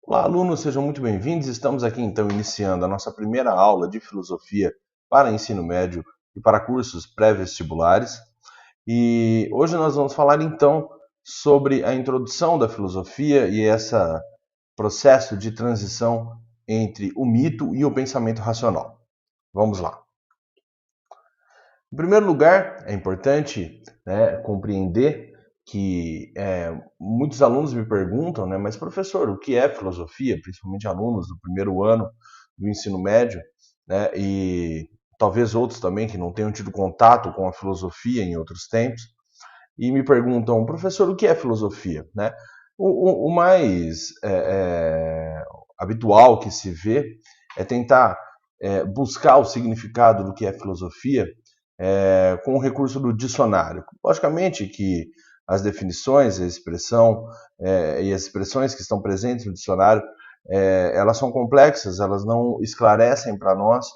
Olá, alunos, sejam muito bem-vindos. Estamos aqui então iniciando a nossa primeira aula de filosofia para ensino médio e para cursos pré-vestibulares. E hoje nós vamos falar então sobre a introdução da filosofia e esse processo de transição entre o mito e o pensamento racional. Vamos lá. Em primeiro lugar, é importante, compreender que muitos alunos me perguntam, mas professor, o que é filosofia? Principalmente alunos do primeiro ano do ensino médio, e talvez outros também que não tenham tido contato com a filosofia em outros tempos, e me perguntam, professor, o que é filosofia? O mais habitual que se vê é tentar buscar o significado do que é filosofia com o recurso do dicionário. Logicamente que as definições, a expressão e as expressões que estão presentes no dicionário, elas são complexas, elas não esclarecem para nós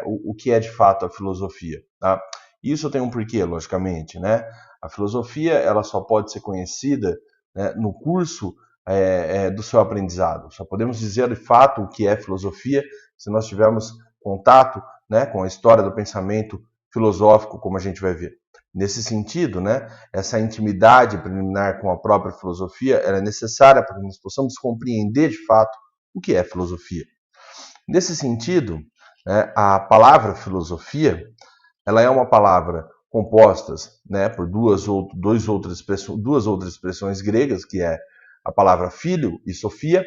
o que é de fato a filosofia. Tá? Isso tem um porquê, logicamente, né? A filosofia ela só pode ser conhecida no curso do seu aprendizado. Só podemos dizer de fato o que é filosofia se nós tivermos contato com a história do pensamento filosófico, como a gente vai ver. Nesse sentido, essa intimidade preliminar com a própria filosofia ela é necessária para que nós possamos compreender de fato o que é filosofia. Nesse sentido, a palavra filosofia ela é uma palavra composta por duas outras expressões gregas, que é a palavra filho e sofia,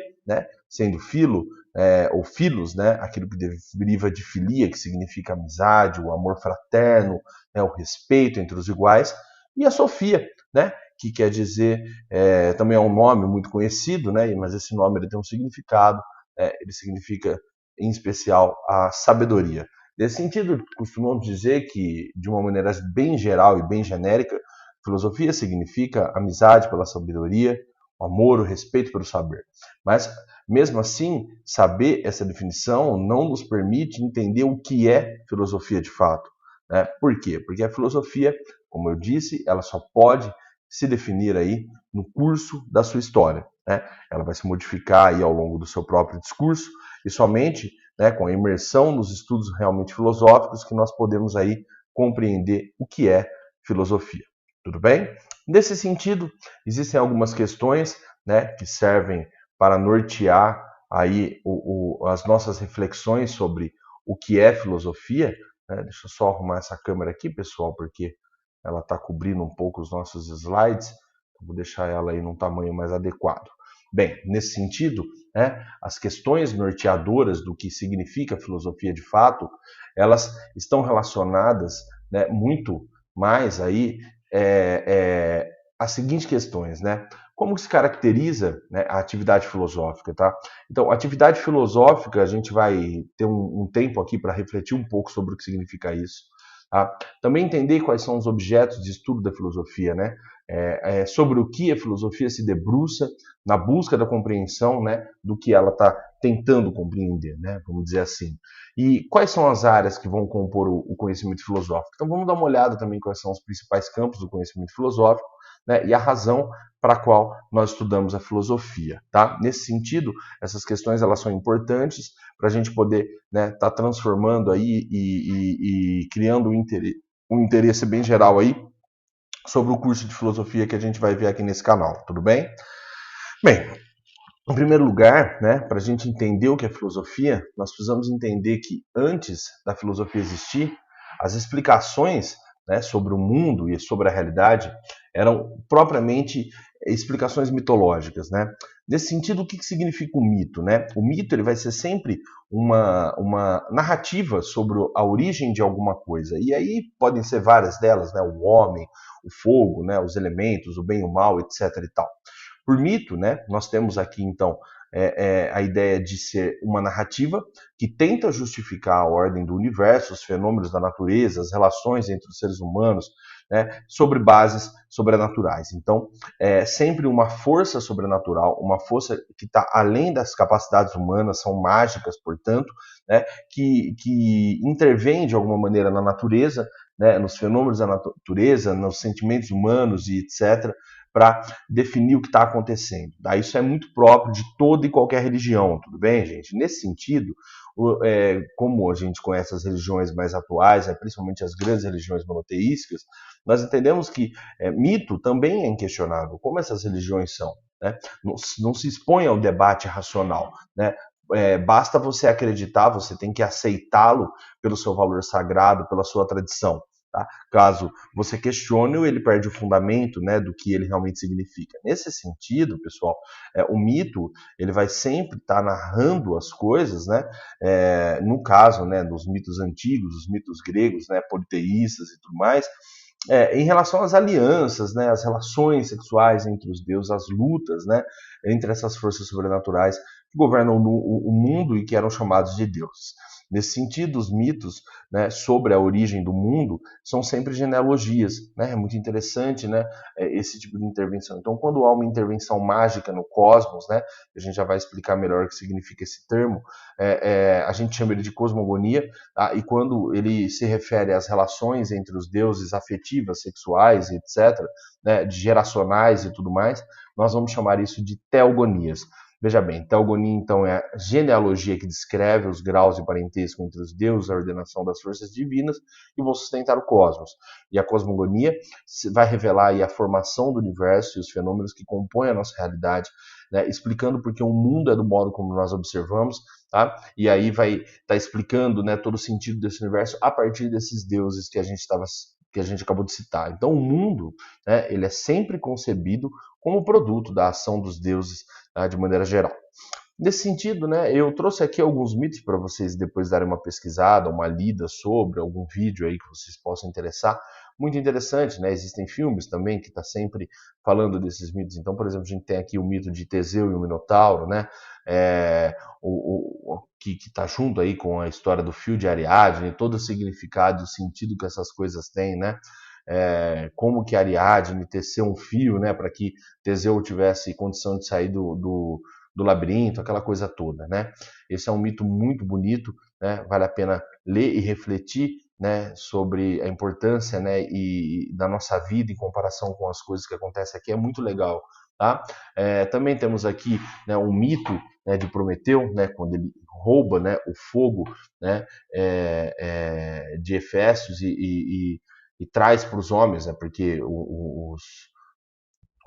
sendo filo ou filos, aquilo que deriva de filia, que significa amizade, o amor fraterno, o respeito entre os iguais, e a sofia, que quer dizer, também é um nome muito conhecido, mas esse nome ele tem um significado, ele significa, em especial, a sabedoria. Nesse sentido, costumamos dizer que, de uma maneira bem geral e bem genérica, filosofia significa amizade pela sabedoria, o amor, o respeito pelo saber. Mas, mesmo assim, saber essa definição não nos permite entender o que é filosofia de fato. Por quê? Porque a filosofia, como eu disse, ela só pode se definir aí no curso da sua história. Ela vai se modificar aí ao longo do seu próprio discurso e somente com a imersão nos estudos realmente filosóficos que nós podemos aí compreender o que é filosofia. Tudo bem? Nesse sentido, existem algumas questões que servem para nortear aí as nossas reflexões sobre o que é filosofia. Deixa eu só arrumar essa câmera aqui, pessoal, porque ela está cobrindo um pouco os nossos slides. Vou deixar ela aí num tamanho mais adequado. Bem, nesse sentido, as questões norteadoras do que significa filosofia de fato, elas estão relacionadas muito mais aí às seguintes questões, Como se caracteriza a atividade filosófica, tá? Então, atividade filosófica, a gente vai ter um tempo aqui para refletir um pouco sobre o que significa isso. Tá? Também entender quais são os objetos de estudo da filosofia, sobre o que a filosofia se debruça na busca da compreensão do que ela está tentando compreender, vamos dizer assim. E quais são as áreas que vão compor o conhecimento filosófico? Então vamos dar uma olhada também quais são os principais campos do conhecimento filosófico e a razão para a qual nós estudamos a filosofia. Tá? Nesse sentido, essas questões elas são importantes para a gente poder tá transformando aí e criando um interesse bem geral aí sobre o curso de filosofia que a gente vai ver aqui nesse canal, tudo bem? Bem, em primeiro lugar, para a gente entender o que é filosofia, nós precisamos entender que antes da filosofia existir, as explicações sobre o mundo e sobre a realidade eram propriamente explicações mitológicas. Nesse sentido, o que significa o mito? O mito ele vai ser sempre uma narrativa sobre a origem de alguma coisa. E aí podem ser várias delas, o homem, o fogo, os elementos, o bem e o mal, etc. e tal. Por mito, nós temos aqui, então, a ideia de ser uma narrativa que tenta justificar a ordem do universo, os fenômenos da natureza, as relações entre os seres humanos, sobre bases sobrenaturais. Então, é sempre uma força sobrenatural, uma força que está além das capacidades humanas, são mágicas, portanto, que intervém de alguma maneira na natureza, nos fenômenos da natureza, nos sentimentos humanos e etc., para definir o que está acontecendo. Tá? Isso é muito próprio de toda e qualquer religião, tudo bem, gente? Nesse sentido, como a gente conhece as religiões mais atuais, principalmente as grandes religiões monoteísticas, nós entendemos que mito também é inquestionável, como essas religiões são. Né? Não se expõe ao debate racional. Né? Basta você acreditar, você tem que aceitá-lo pelo seu valor sagrado, pela sua tradição. Tá? Caso você questione, ele perde o fundamento, né, do que ele realmente significa. Nesse sentido, pessoal, o mito ele vai sempre estar narrando as coisas, né, no caso, né, dos mitos antigos, os mitos gregos, né, politeístas e tudo mais, em relação às alianças, né, as relações sexuais entre os deuses, as lutas, né, entre essas forças sobrenaturais que governam o mundo e que eram chamados de deuses. Nesse sentido, os mitos, né, sobre a origem do mundo são sempre genealogias. Né? É muito interessante, né, esse tipo de intervenção. Então, quando há uma intervenção mágica no cosmos, né, a gente já vai explicar melhor o que significa esse termo, a gente chama ele de cosmogonia, tá? E quando ele se refere às relações entre os deuses afetivas, sexuais, etc., né, de geracionais e tudo mais, nós vamos chamar isso de teogonias. Veja bem, teogonia, então, é a genealogia que descreve os graus de parentesco entre os deuses, a ordenação das forças divinas e vão sustentar o cosmos. E a cosmogonia vai revelar aí a formação do universo e os fenômenos que compõem a nossa realidade, né, explicando porque o mundo é do modo como nós observamos, tá? E aí vai estar explicando, né, todo o sentido desse universo a partir desses deuses que a gente acabou de citar. Então, o mundo, né, ele é sempre concebido como produto da ação dos deuses, tá, de maneira geral. Nesse sentido, né, eu trouxe aqui alguns mitos para vocês depois darem uma pesquisada, uma lida sobre algum vídeo aí que vocês possam interessar. Muito interessante, né? Existem filmes também que está sempre falando desses mitos. Então, por exemplo, a gente tem aqui o mito de Teseu e o Minotauro, né? Que está junto aí com a história do fio de Ariadne, todo o significado e o sentido que essas coisas têm, né? Como que Ariadne teceu um fio, né, para que Teseu tivesse condição de sair do labirinto, aquela coisa toda, né? Esse é um mito muito bonito, né? Vale a pena ler e refletir, né, sobre a importância, né, e da nossa vida em comparação com as coisas que acontecem aqui, é muito legal, tá? Também temos aqui, né, um mito, né, de Prometeu, né, quando ele rouba, né, o fogo, né, de Efésios e traz para os homens, né, porque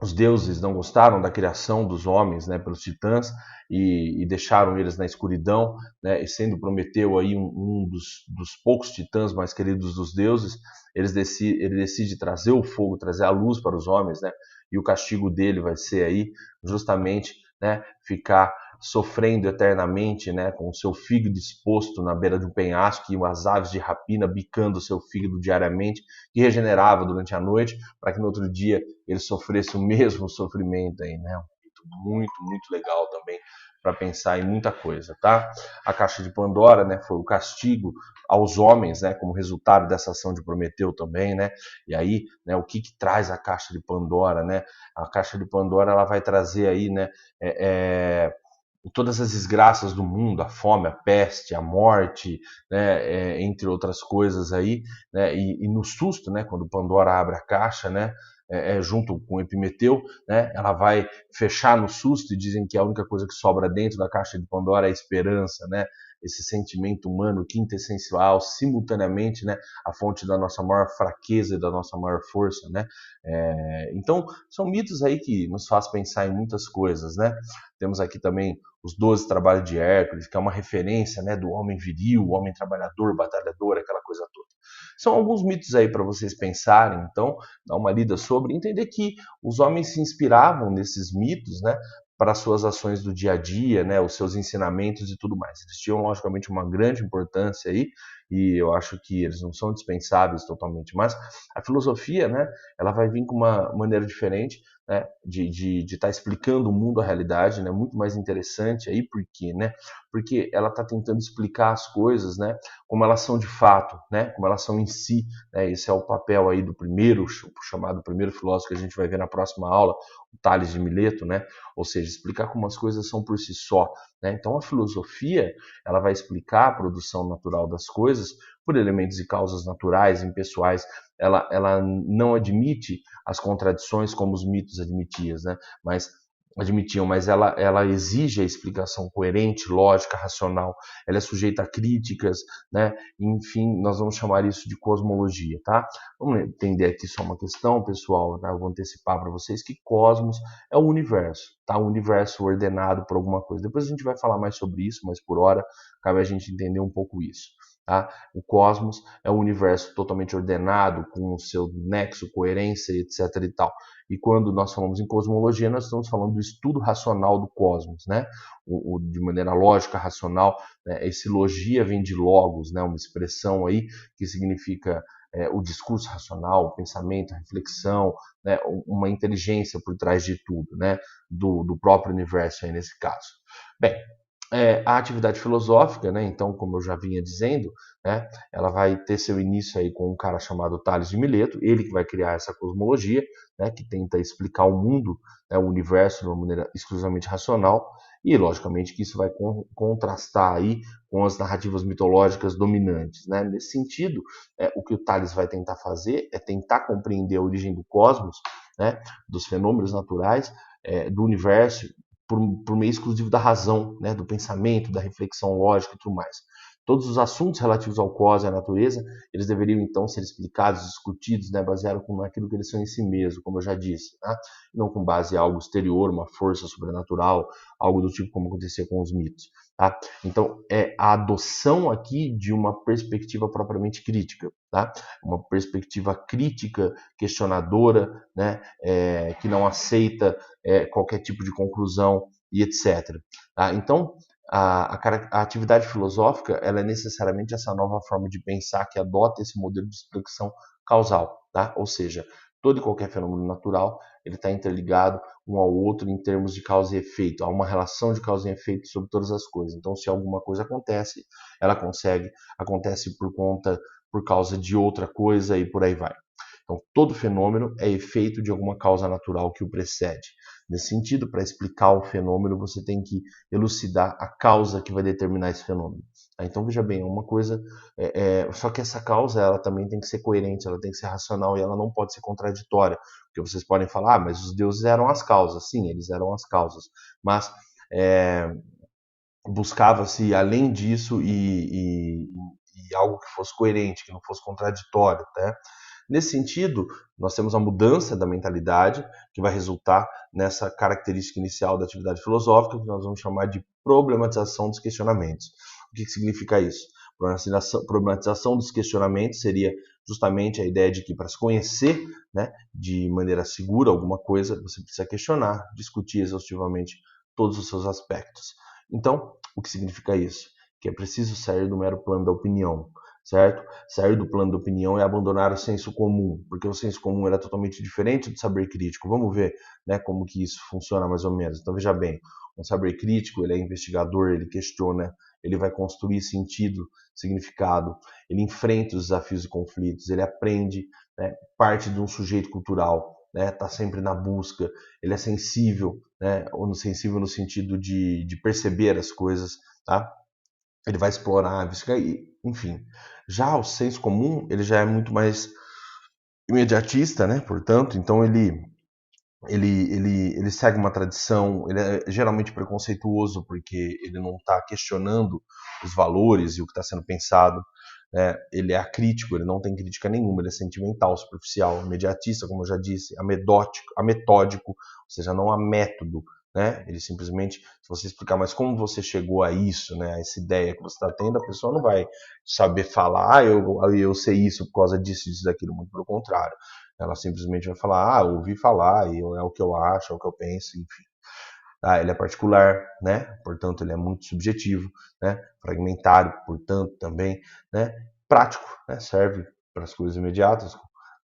os deuses não gostaram da criação dos homens, né, pelos titãs e deixaram eles na escuridão, né, e sendo Prometeu aí um dos poucos titãs mais queridos dos deuses, ele decide trazer o fogo, trazer a luz para os homens, né, e o castigo dele vai ser aí justamente, né, ficar sofrendo eternamente, né, com o seu fígado exposto na beira de um penhasco e as aves de rapina bicando o seu fígado diariamente, que regenerava durante a noite, para que no outro dia ele sofresse o mesmo sofrimento aí, né? Muito, muito legal também para pensar em muita coisa, tá? A caixa de Pandora, né, foi o castigo aos homens, né, como resultado dessa ação de Prometeu também, né? E aí, né, o que traz a caixa de Pandora, né? A caixa de Pandora ela vai trazer aí, né, todas as desgraças do mundo, a fome, a peste, a morte, né, entre outras coisas aí, né, e no susto, né, quando Pandora abre a caixa, né, junto com Epimeteu, né, ela vai fechar no susto e dizem que a única coisa que sobra dentro da caixa de Pandora é a esperança, né, esse sentimento humano quintessencial, simultaneamente, né, a fonte da nossa maior fraqueza e da nossa maior força, né. Então, são mitos aí que nos faz pensar em muitas coisas, né. Temos aqui também os 12 trabalhos de Hércules, que é uma referência, né, do homem viril, o homem trabalhador, batalhador, aquela coisa toda. São alguns mitos aí para vocês pensarem, então, dar uma lida sobre, entender que os homens se inspiravam nesses mitos, né, para suas ações do dia a dia, né, os seus ensinamentos e tudo mais. Eles tinham, logicamente, uma grande importância aí, e eu acho que eles não são dispensáveis totalmente, mas a filosofia, né, ela vai vir com uma maneira diferente, né, de estar explicando o mundo, a realidade, né, muito mais interessante aí, por quê, né? Porque ela está tentando explicar as coisas, né, como elas são de fato, né, como elas são em si, né? Esse é o papel aí do primeiro, chamado primeiro filósofo que a gente vai ver na próxima aula, o Tales de Mileto, né? Ou seja, explicar como as coisas são por si só, né? Então a filosofia, ela vai explicar a produção natural das coisas coisas por elementos e causas naturais, impessoais. Ela não admite as contradições como os mitos admitiam, mas ela exige a explicação coerente, lógica, racional. Ela é sujeita a críticas, né? Enfim, nós vamos chamar isso de cosmologia, tá? Vamos entender aqui só uma questão, pessoal, tá? Eu vou antecipar para vocês que cosmos é o universo, tá? O universo ordenado por alguma coisa. Depois a gente vai falar mais sobre isso, mas por hora cabe a gente entender um pouco isso. Tá? O cosmos é um universo totalmente ordenado, com o seu nexo, coerência, etc. e tal. E quando nós falamos em cosmologia, nós estamos falando do estudo racional do cosmos, né? De maneira lógica, racional. Né? Esse logia vem de logos, né? Uma expressão aí que significa o discurso racional, o pensamento, a reflexão, né? Uma inteligência por trás de tudo, né? Do próprio universo aí nesse caso. Bem, a atividade filosófica, né, então, como eu já vinha dizendo, né, ela vai ter seu início aí com um cara chamado Tales de Mileto, ele que vai criar essa cosmologia, né, que tenta explicar o mundo, né, o universo de uma maneira exclusivamente racional, e logicamente que isso vai contrastar aí com as narrativas mitológicas dominantes, né? Nesse sentido, o que o Tales vai tentar fazer é tentar compreender a origem do cosmos, né, dos fenômenos naturais, do universo, por meio exclusivo da razão, né, do pensamento, da reflexão lógica e tudo mais. Todos os assuntos relativos ao cosmos e à natureza, eles deveriam então ser explicados, discutidos, né, baseado naquilo que eles são em si mesmo, como eu já disse, né? Não com base em algo exterior, uma força sobrenatural, algo do tipo como acontecia com os mitos. Tá? Então, é a adoção aqui de uma perspectiva propriamente crítica, tá? Uma perspectiva crítica, questionadora, né? Que não aceita qualquer tipo de conclusão e etc. Tá? Então, a atividade filosófica ela é necessariamente essa nova forma de pensar que adota esse modelo de explicação causal, tá? Ou seja, todo e qualquer fenômeno natural ele está interligado um ao outro em termos de causa e efeito. Há uma relação de causa e efeito sobre todas as coisas. Então, se alguma coisa acontece, acontece por causa de outra coisa e por aí vai. Então, todo fenômeno é efeito de alguma causa natural que o precede. Nesse sentido, para explicar o fenômeno, você tem que elucidar a causa que vai determinar esse fenômeno. Então, veja bem, uma coisa... só que essa causa ela também tem que ser coerente, ela tem que ser racional e ela não pode ser contraditória. Porque vocês podem falar, mas os deuses eram as causas. Sim, eles eram as causas. Mas buscava-se, além disso, e algo que fosse coerente, que não fosse contraditório, né? Nesse sentido, nós temos a mudança da mentalidade, que vai resultar nessa característica inicial da atividade filosófica, que nós vamos chamar de problematização dos questionamentos. O que significa isso? Problematização dos questionamentos seria justamente a ideia de que para se conhecer, né, de maneira segura alguma coisa, você precisa questionar, discutir exaustivamente todos os seus aspectos. Então, o que significa isso? Que é preciso sair do mero plano da opinião, certo? Sair do plano da opinião é abandonar o senso comum, porque o senso comum era totalmente diferente do saber crítico. Vamos ver, né, como que isso funciona mais ou menos. Então, veja bem, um saber crítico, ele é investigador, ele questiona, ele vai construir sentido, significado, ele enfrenta os desafios e conflitos, ele aprende, né, parte de um sujeito cultural, né, tá sempre na busca, ele é sensível, né, ou sensível no sentido de perceber as coisas, tá? Ele vai explorar, enfim. Já o senso comum, ele já é muito mais imediatista, né? Portanto, então ele segue uma tradição, ele é geralmente preconceituoso porque ele não está questionando os valores e o que está sendo pensado. Ele é acrítico, ele não tem crítica nenhuma, ele é sentimental, superficial, imediatista, como eu já disse, ametódico, ou seja, não há método. Né? Ele simplesmente, se você explicar, mas como você chegou a isso, né? A essa ideia que você está tendo, a pessoa não vai saber falar, eu sei isso por causa disso, disso, daquilo, muito pelo contrário. Ela simplesmente vai falar, ouvi falar, e é o que eu acho, é o que eu penso, enfim. Ele é particular, né? Portanto, ele é muito subjetivo, né? Fragmentário, portanto, também, né? Prático, né? Serve para as coisas imediatas,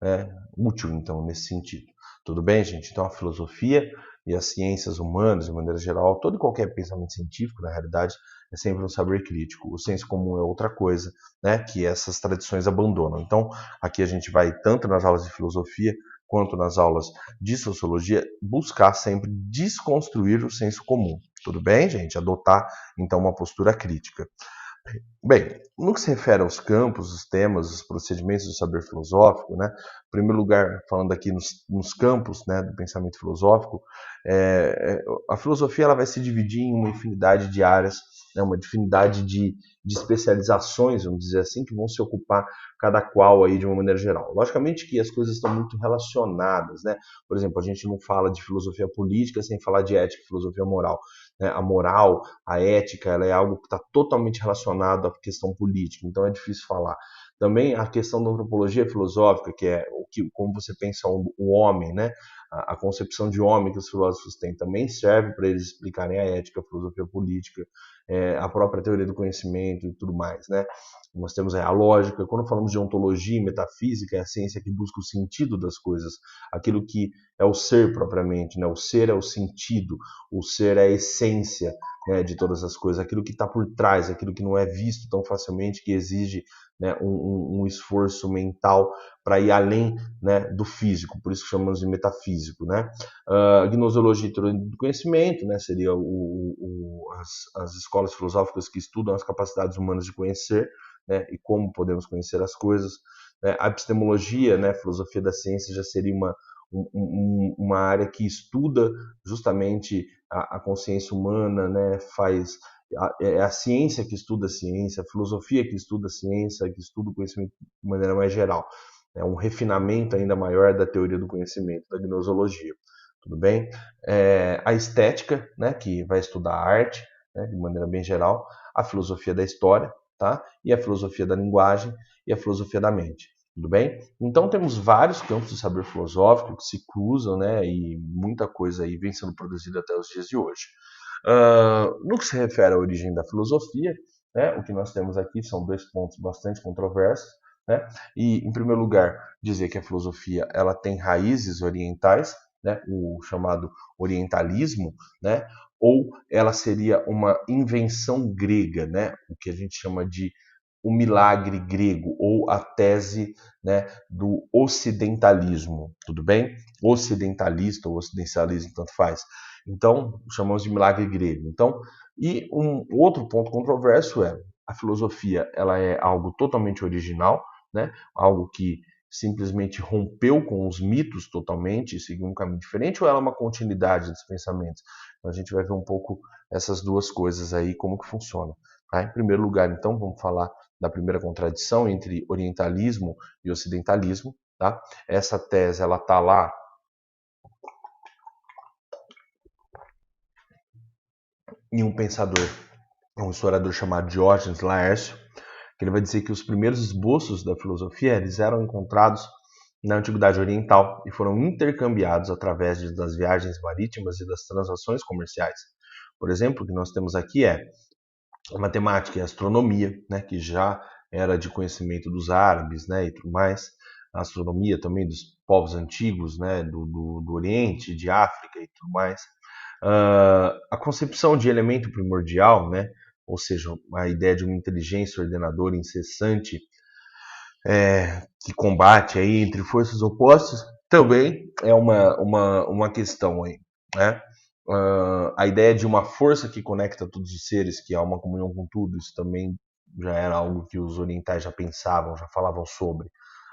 né? Útil, então, nesse sentido. Tudo bem, gente? Então, a filosofia e as ciências humanas, de maneira geral, todo e qualquer pensamento científico, na realidade, é sempre um saber crítico. O senso comum é outra coisa, né? Que essas tradições abandonam. Então, aqui a gente vai, tanto nas aulas de filosofia, quanto nas aulas de sociologia, buscar sempre desconstruir o senso comum. Tudo bem, gente? Adotar, então, uma postura crítica. Bem, no que se refere aos campos, os temas, os procedimentos do saber filosófico, né? Em primeiro lugar, falando aqui nos campos, né, do pensamento filosófico, a filosofia ela vai se dividir em uma infinidade de áreas, né, uma infinidade de especializações, vamos dizer assim, que vão se ocupar cada qual aí de uma maneira geral. Logicamente que as coisas estão muito relacionadas, né? Por exemplo, a gente não fala de filosofia política sem falar de ética e filosofia moral, né? A moral, a ética, ela é algo que está totalmente relacionado à questão política, então é difícil falar. Também a questão da antropologia filosófica, que é como você pensa o homem, né? A concepção de homem que os filósofos têm também serve para eles explicarem a ética, a filosofia política, a própria teoria do conhecimento e tudo mais, né? Nós temos a lógica. Quando falamos de ontologia e metafísica, é a ciência que busca o sentido das coisas, aquilo que é o ser propriamente, né? O ser é o sentido, o ser é a essência, né, de todas as coisas, aquilo que está por trás, aquilo que não é visto tão facilmente, que exige, né, um esforço mental para ir além, né, do físico, por isso que chamamos de metafísico, né? Gnosologia e teoria do conhecimento, né, seria as escolas filosóficas que estudam as capacidades humanas de conhecer, né, e como podemos conhecer as coisas. Né? A epistemologia, né, filosofia da ciência, já seria uma área que estuda justamente a consciência humana, né, é a ciência que estuda a ciência, a filosofia que estuda a ciência, que estuda o conhecimento de maneira mais geral. É um refinamento ainda maior da teoria do conhecimento, da gnosologia. Tudo bem? A estética, né, que vai estudar a arte, né, de maneira bem geral, a filosofia da história, tá? E a filosofia da linguagem e a filosofia da mente. Tudo bem? Então temos vários campos do saber filosófico que se cruzam, né? E muita coisa aí vem sendo produzida até os dias de hoje. No que se refere à origem da filosofia, né, o que nós temos aqui são dois pontos bastante controversos. Né? E, em primeiro lugar, dizer que a filosofia ela tem raízes orientais, né, o chamado orientalismo, né, ou ela seria uma invenção grega, né, o que a gente chama de o milagre grego ou a tese, né, do ocidentalismo, tudo bem? Ocidentalista ou ocidentalista, tanto faz. Então, chamamos de milagre grego. Então, e um outro ponto controverso é a filosofia, ela é algo totalmente original, né? Algo que simplesmente rompeu com os mitos totalmente e seguiu um caminho diferente, ou ela é uma continuidade dos pensamentos? Então, a gente vai ver um pouco essas duas coisas aí, como que funciona. Tá? Em primeiro lugar, então, vamos falar da primeira contradição entre orientalismo e ocidentalismo. Tá? Essa tese ela está lá em um pensador, um historiador chamado Diógenes Laércio, que ele vai dizer que os primeiros esboços da filosofia eles eram encontrados na Antiguidade Oriental e foram intercambiados através das viagens marítimas e das transações comerciais. Por exemplo, o que nós temos aqui é a matemática e a astronomia, né, que já era de conhecimento dos árabes, né, e tudo mais. A astronomia também dos povos antigos, né, do Oriente, de África e tudo mais. A concepção de elemento primordial, né, ou seja, a ideia de uma inteligência ordenadora incessante que combate aí entre forças opostas, também é uma questão aí, né? A ideia de uma força que conecta todos os seres, que há uma comunhão com tudo, isso também já era algo que os orientais já pensavam, já falavam sobre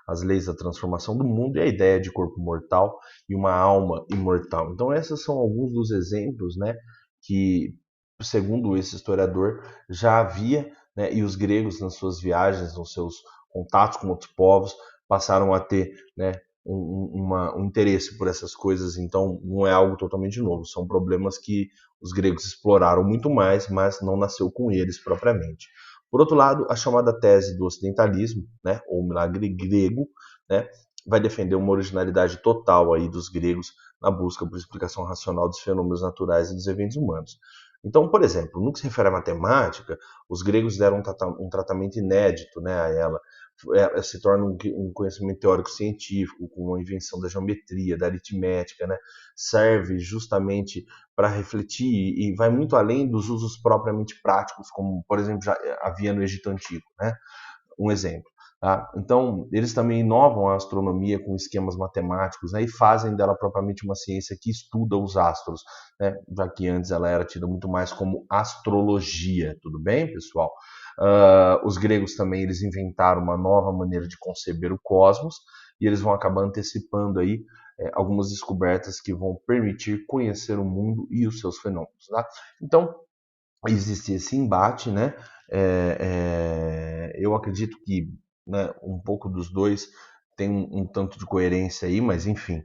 as leis da transformação do mundo e a ideia de corpo mortal e uma alma imortal. Então esses são alguns dos exemplos, né, que segundo esse historiador já havia, né, e os gregos nas suas viagens, nos seus contatos com outros povos, passaram a ter, né, um interesse por essas coisas, então não é algo totalmente novo, são problemas que os gregos exploraram muito mais, mas não nasceu com eles propriamente. Por outro lado, a chamada tese do ocidentalismo, né, ou milagre grego, né, vai defender uma originalidade total aí dos gregos na busca por explicação racional dos fenômenos naturais e dos eventos humanos. Então, por exemplo, no que se refere à matemática, os gregos deram um tratamento inédito, né, a ela. Se torna um conhecimento teórico científico, com a invenção da geometria, da aritmética, né? Serve justamente para refletir e vai muito além dos usos propriamente práticos, como, por exemplo, já havia no Egito Antigo. Né? Um exemplo. Tá? Então, eles também inovam a astronomia com esquemas matemáticos, né, e fazem dela propriamente uma ciência que estuda os astros, né, já que antes ela era tida muito mais como astrologia. Tudo bem, pessoal? Os gregos também eles inventaram uma nova maneira de conceber o cosmos e eles vão acabar antecipando aí algumas descobertas que vão permitir conhecer o mundo e os seus fenômenos. Tá? Então, existe esse embate, né? Eu acredito que, né, um pouco dos dois tem um tanto de coerência aí, mas enfim,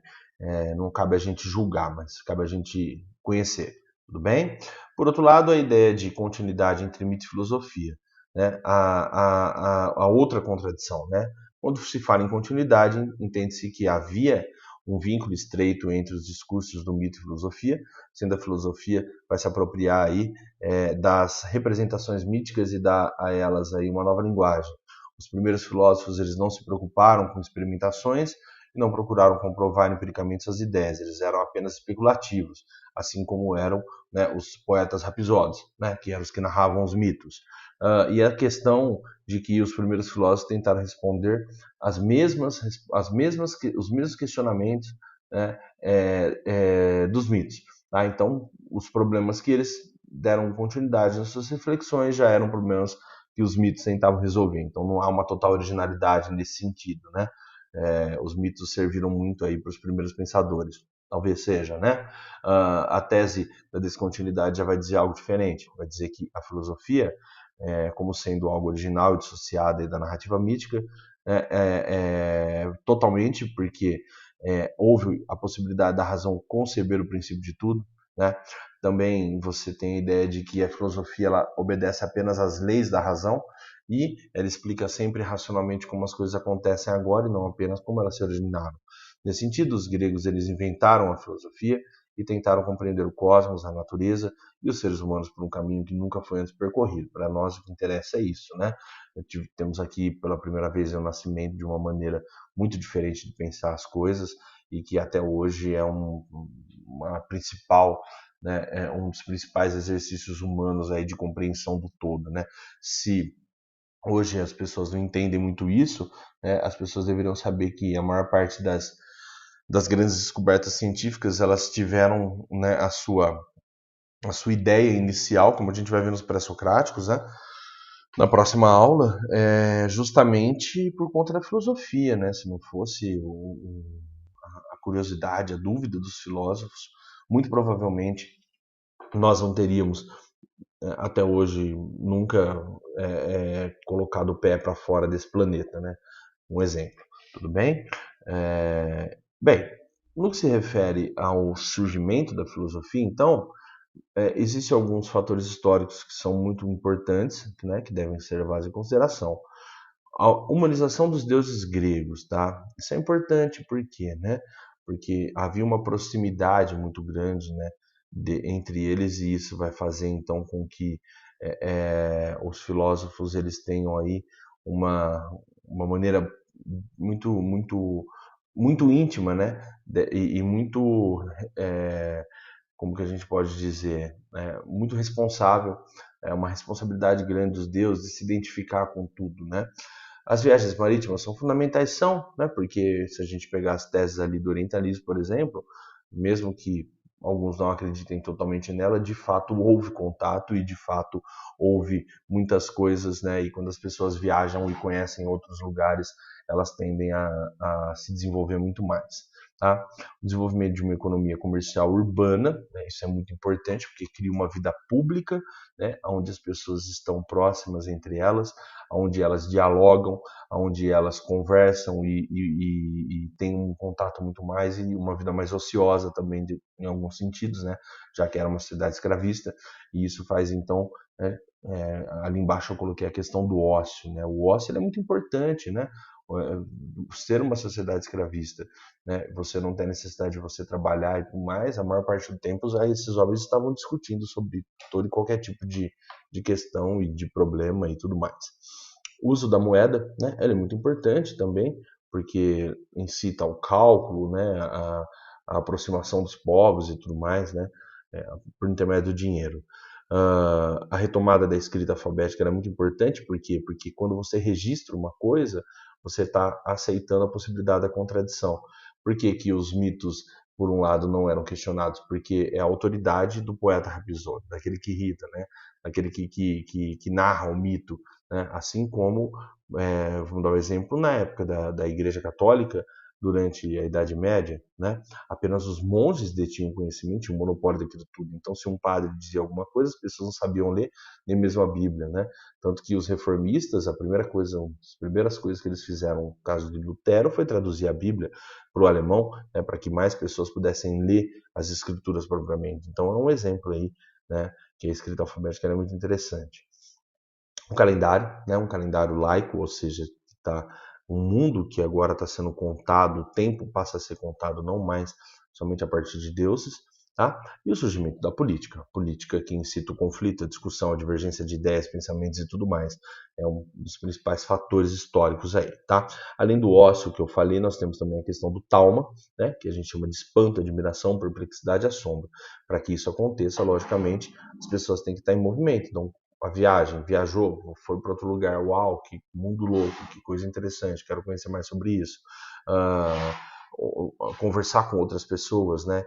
não cabe a gente julgar, mas cabe a gente conhecer, tudo bem? Por outro lado, a ideia de continuidade entre mito e filosofia, né? A outra contradição, né? Quando se fala em continuidade, entende-se que havia um vínculo estreito entre os discursos do mito e filosofia, sendo a filosofia vai se apropriar aí das representações míticas e dar a elas aí uma nova linguagem. Os primeiros filósofos eles não se preocuparam com experimentações e não procuraram comprovar empiricamente suas ideias, eles eram apenas especulativos, assim como eram, né, os poetas rapsódios, né, que eram os que narravam os mitos. E a questão de que os primeiros filósofos tentaram responder os mesmos questionamentos, né, dos mitos. Tá? Então, os problemas que eles deram continuidade nas suas reflexões já eram problemas que os mitos tentavam resolver. Então, não há uma total originalidade nesse sentido, né? Os mitos serviram muito aí para os primeiros pensadores. Talvez seja, né? A tese da descontinuidade já vai dizer algo diferente. Vai dizer que a filosofia, como sendo algo original e dissociada da narrativa mítica, totalmente, porque houve a possibilidade da razão conceber o princípio de tudo, né? Também você tem a ideia de que a filosofia ela obedece apenas às leis da razão e ela explica sempre racionalmente como as coisas acontecem agora e não apenas como elas se originaram. Nesse sentido, os gregos eles inventaram a filosofia e tentaram compreender o cosmos, a natureza e os seres humanos por um caminho que nunca foi antes percorrido. Para nós o que interessa é isso, né? Temos aqui pela primeira vez o nascimento de uma maneira muito diferente de pensar as coisas e que até hoje é uma principal, né, um dos principais exercícios humanos aí de compreensão do todo, né? Se hoje as pessoas não entendem muito isso, né, as pessoas deveriam saber que a maior parte das grandes descobertas científicas elas tiveram, né, a sua ideia inicial, como a gente vai ver nos pré-socráticos, né, na próxima aula, justamente por conta da filosofia, né? Se não fosse a curiosidade, a dúvida dos filósofos, muito provavelmente nós não teríamos até hoje nunca colocado o pé para fora desse planeta, né? Um exemplo, tudo bem? Bem, no que se refere ao surgimento da filosofia, então, existem alguns fatores históricos que são muito importantes, né, que devem ser levados em consideração. A humanização dos deuses gregos, tá? Isso é importante porque, né? Porque havia uma proximidade muito grande, né, entre eles e isso vai fazer então com que os filósofos eles tenham aí uma, uma maneira muito muito muito íntima, né, e muito como que a gente pode dizer, muito responsável, uma responsabilidade grande dos deuses de se identificar com tudo, né? As viagens marítimas são fundamentais, são, né? Porque se a gente pegar as teses ali do orientalismo, por exemplo, mesmo que alguns não acreditem totalmente nela, de fato houve contato e de fato houve muitas coisas, né? E quando as pessoas viajam e conhecem outros lugares, elas tendem a se desenvolver muito mais. Tá? O desenvolvimento de uma economia comercial urbana, né? Isso é muito importante porque cria uma vida pública, né? Onde as pessoas estão próximas entre elas, onde elas dialogam, onde elas conversam e têm um contato muito mais e uma vida mais ociosa também, em alguns sentidos, né? Já que era uma sociedade escravista, e isso faz então, né, ali embaixo eu coloquei a questão do ócio, né? O ócio ele é muito importante, né? Ser uma sociedade escravista, né? Você não tem necessidade de você trabalhar e tudo mais, a maior parte do tempo esses homens estavam discutindo sobre todo e qualquer tipo de questão e de problema e tudo mais. O uso da moeda, né, ela é muito importante também, porque incita ao cálculo, né, a aproximação dos povos e tudo mais, né, por intermédio do dinheiro. A retomada da escrita alfabética era muito importante, por quê? Porque quando você registra uma coisa, você está aceitando a possibilidade da contradição. Por que que os mitos, por um lado, não eram questionados? Porque é a autoridade do poeta Rhapsody, daquele que irrita, né? Daquele que narra o mito, né? Assim como, vamos dar um exemplo, na época da Igreja Católica, durante a Idade Média, né? Apenas os monges detinham conhecimento, tinham o monopólio daquilo tudo. Então, se um padre dizia alguma coisa, as pessoas não sabiam ler nem mesmo a Bíblia, né? Tanto que os reformistas, as primeiras coisas que eles fizeram, no caso de Lutero, foi traduzir a Bíblia para o alemão, né, para que mais pessoas pudessem ler as escrituras propriamente. Então, é um exemplo aí, né, que a escrita alfabética é muito interessante. Um calendário, né, um calendário laico, ou seja, tá um mundo que agora está sendo contado, o tempo passa a ser contado não mais somente a partir de deuses, tá? E o surgimento da política, política que incita o conflito, a discussão, a divergência de ideias, pensamentos e tudo mais, é um dos principais fatores históricos aí, tá? Além do ócio que eu falei, nós temos também a questão do tauma, né, que a gente chama de espanto, admiração, perplexidade e assombro. Para que isso aconteça, logicamente, as pessoas têm que estar em movimento, então a viagem, viajou, foi para outro lugar, uau, que mundo louco, que coisa interessante, quero conhecer mais sobre isso. Conversar com outras pessoas, né?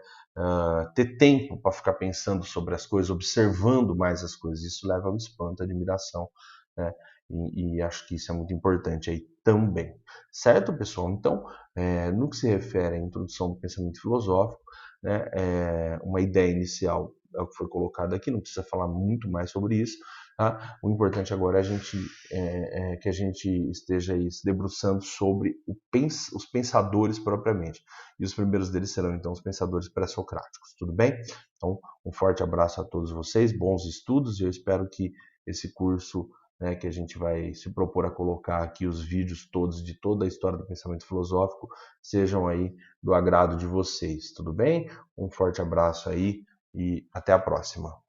Ter tempo para ficar pensando sobre as coisas, observando mais as coisas, isso leva ao espanto, à admiração, né? E acho que isso é muito importante aí também. Certo, pessoal? Então, no que se refere à introdução do pensamento filosófico, né, uma ideia inicial é o que foi colocado aqui, não precisa falar muito mais sobre isso. Tá? O importante agora é que a gente esteja aí se debruçando sobre os pensadores propriamente. E os primeiros deles serão, então, os pensadores pré-socráticos. Tudo bem? Então, um forte abraço a todos vocês, bons estudos, e eu espero que esse curso, né, que a gente vai se propor a colocar aqui, os vídeos todos de toda a história do pensamento filosófico, sejam aí do agrado de vocês. Tudo bem? Um forte abraço aí e até a próxima.